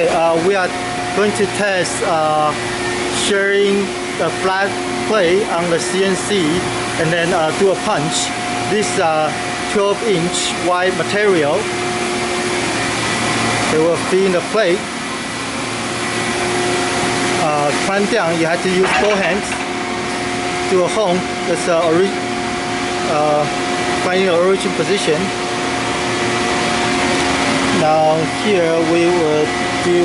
Okay, we are going to test shearing the flat plate on the CNC and then do a punch. This 12-inch wide material. They will fit in the plate. Climb down, you have to use both hands. Do a home. That's finding the origin position. Now here we will do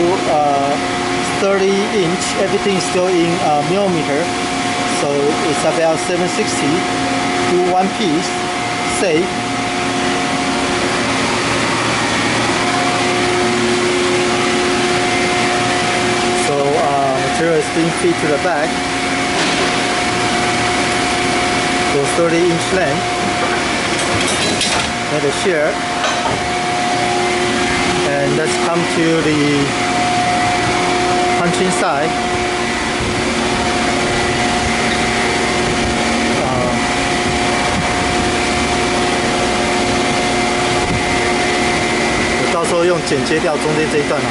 30-inch. Everything is still in millimeter, so it's about 760. Do one piece, safe. So material is being fed to the back. So 30-inch length. Let it shear. And let's come to the punching side.我到时候用剪接掉中间这一段了。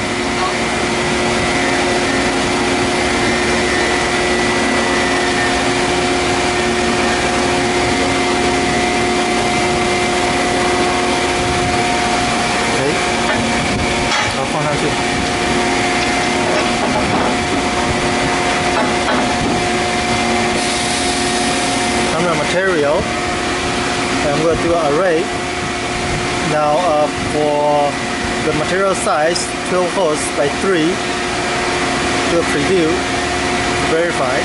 放上去。Camera material, and we'll do an array. Now for the material size, 12 holes by 3. Do a preview. Verify.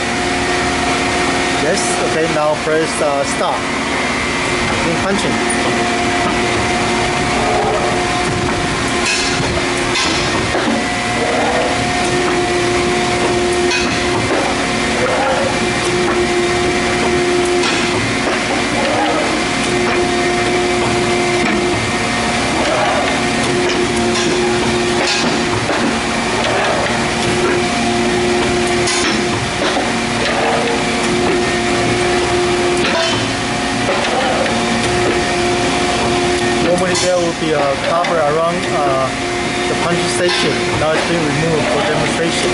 Yes. Okay. Now press start. Begin punching. Normally there will be a cover around the punching station. Now it's being removed for demonstration.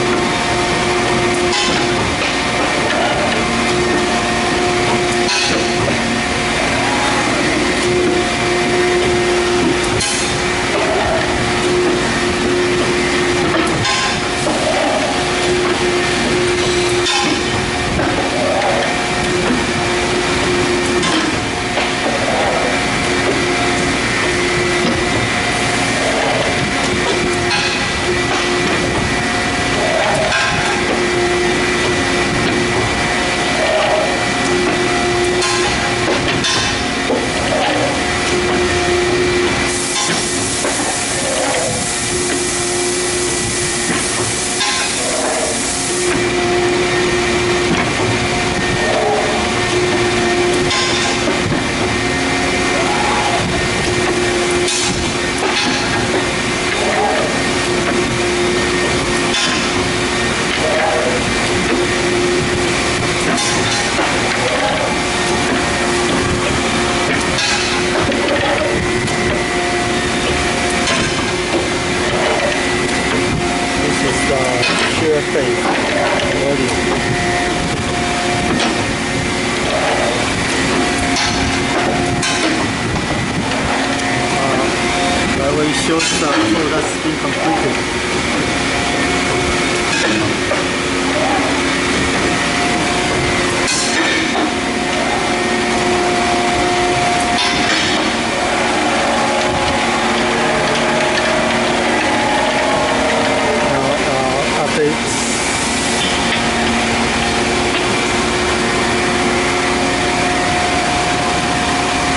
Shear face loading. That way it shows that's been completed.